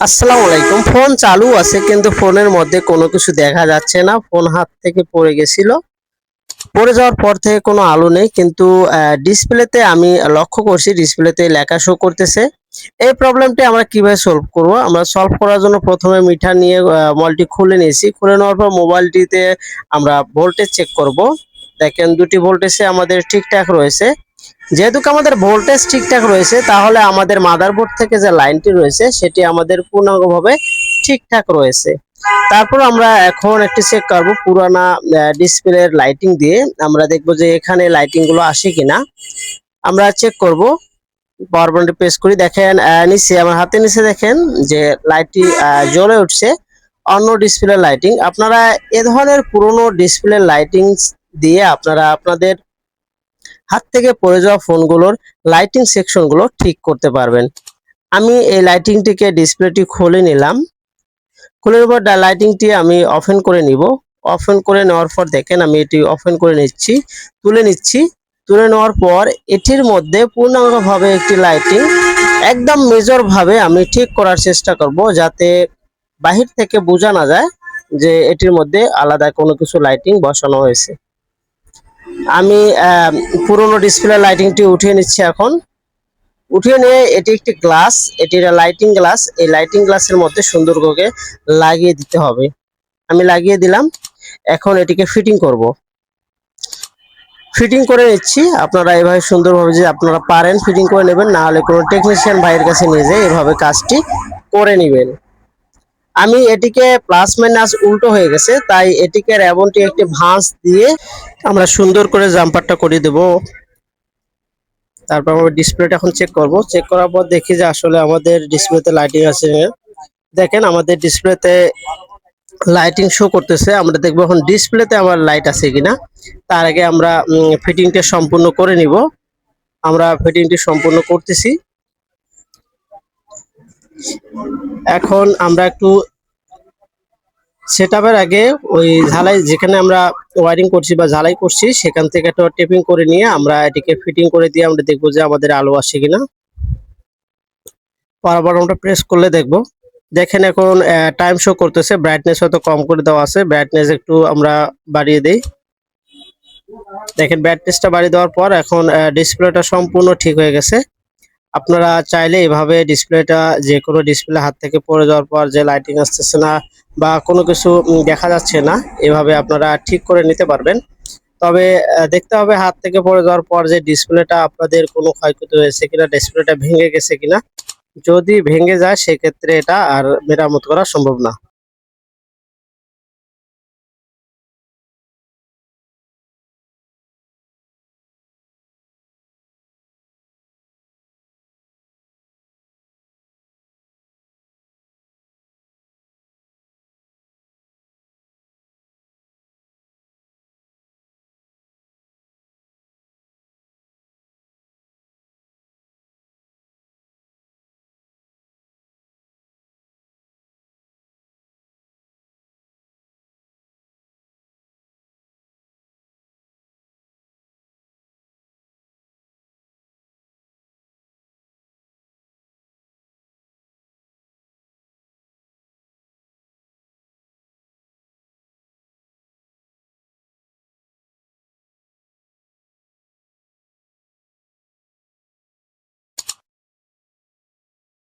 আসসালামু আলাইকুম। ফোন চালু আছে কিন্তু ফোনের মধ্যে কোনো কিছু দেখা যাচ্ছে না। ফোন হাত থেকে পড়ে গেছিল। পড়ে যাওয়ার পর থেকে কোনো আলো নেই কিন্তু ডিসপ্লেতে আমি লক্ষ্য করছি ডিসপ্লেতে লেখা শো করতেছে। এই প্রবলেমটি আমরা কিভাবে সলভ করব? আমরা সলভ করার জন্য প্রথমে মিটার নিয়ে মোবাইলটি খুলে নিয়েছি। খুলে নেওয়ার পর মোবাইলটিতে আমরা ভোল্টেজ চেক করব। দেখেন দুটি ভোল্টেজে আমাদের ঠিকঠাক রয়েছে। যেহেতু আমাদের ভোল্টেজ ঠিকঠাক রয়েছে তাহলে আমাদের মাদারবোর্ড থেকে যে লাইনটি রয়েছে সেটি আমাদের পূর্ণাঙ্গভাবে ঠিকঠাক রয়েছে। তারপর আমরা এখন একটি চেক করব পুরানা ডিসপ্লের লাইটিং দিয়ে। আমরা দেখব যে এখানে লাইটিং গুলো আসে কিনা। আমরা চেক করব। পাওয়ার বাটনটি প্রেস করি, দেখেন নিচে আমার হাতের নিচে দেখেন যে লাইটটি জ্বলে উঠছে। অন্য ডিসপ্লে লাইটিং। আপনারা এ ধরনের পুরনো ডিসপ্লে লাইটিং দিয়ে আপনারা আপনাদের হাত থেকে পড়ে যাওয়া ফোনগুলোর লাইটিং সেকশনগুলো ঠিক করতে পারবেন। আমি এই লাইটিংটিকে ডিসপ্লেটি খুলে নিলাম। খুলে নেওয়ার পর লাইটিংটি আমি অফেন করে নিব। অফেন করে নেওয়ার পর দেখেন আমি এটি অফেন করে নিচ্ছি, তুলে নিচ্ছি। তুলে নেওয়ার পর এটির মধ্যে পূর্ণাঙ্গভাবে একটি লাইটিং একদম মেজরভাবে আমি ঠিক করার চেষ্টা করব, যাতে বাহির থেকে বোঝা না যায় যে এটির মধ্যে আলাদা কোনো কিছু লাইটিং বসানো হয়েছে। আমি পুরোনো ডিসপ্লে লাইটিংটি উঠিয়ে নিচ্ছি এখন। উঠিয়ে নিয়ে এটি একটি গ্লাস, এটি লাইটিং গ্লাস। এই লাইটিং গ্লাসের মধ্যে সুন্দর করে লাগিয়ে দিতে হবে। আমি লাগিয়ে দিলাম। এখন এটিকে ফিটিং করব। ফিটিং করে নিচ্ছি। আপনারা এভাবে সুন্দরভাবে যে আপনারা পারেন ফিটিং করে নেবেন, না হলে কোনো টেকনিশিয়ান ভাইয়ের কাছে নিয়ে যেয়ে এভাবে কাজটি করে নেবেন। আমি এটিকে প্লাস মাইনাস উল্টো হয়ে গেছে, তাই এটিকে রেবনটি একটি ভাঁজ দিয়ে আমরা সুন্দর করে জাম্পারটা করে দেব। তারপর আমরা ডিসপ্লেটা এখন চেক করব। চেক করার পর দেখি যে আসলে আমাদের ডিসপ্লেতে লাইটিং আছে। দেখেন আমাদের ডিসপ্লেতে লাইটিং শো করতেছে। আমরা দেখবো এখন ডিসপ্লেতে আমার লাইট আছে কিনা। তার আগে আমরা ফিটিংটা সম্পূর্ণ করে নিব। আমরা ফিটিংটি সম্পূর্ণ করতেছি। এখন আমরা একটু সেটআপের আগে ওই ঝালাই যেখানে আমরা ওয়্যারিং করছি বা ঝালাই করছি সেখান থেকে একটা টেপিং করে নিয়ে আমরা এটিকে ফিটিং করে দিয়ে আমরা দেখবো যে আমাদের আলো আসে কিনা। পাওয়ার বাটনটা প্রেস করলে দেখবো। দেখেন এখন টাইম শো করতেছে, ব্রাইটনেস হয়তো কম করে দেওয়া আছে, ব্রাইটনেস একটু আমরা বাড়িয়ে দেই। দেখেন ব্রাইটনেসটা বাড়িয়ে দেওয়ার পর এখন ডিসপ্লেটা সম্পূর্ণ ঠিক হয়ে গেছে। আপনারা চাইলে এভাবে ডিসপ্লেটা যে কোনো ডিসপ্লে হাত থেকে পড়ে যাওয়ার পর যে লাইটিং আসতেছে না বা কোনো কিছু দেখা যাচ্ছে না, এভাবে আপনারা ঠিক করে নিতে পারবেন। তবে দেখতে হবে হাত থেকে পড়ে যাওয়ার পর যে ডিসপ্লেটা আপনাদের কোনো ক্ষয়ক্ষতি হয়েছে কিনা, ডিসপ্লেটা ভেঙে গেছে কিনা। যদি ভেঙে যায় সেক্ষেত্রে এটা আর মেরামত করা সম্ভব না।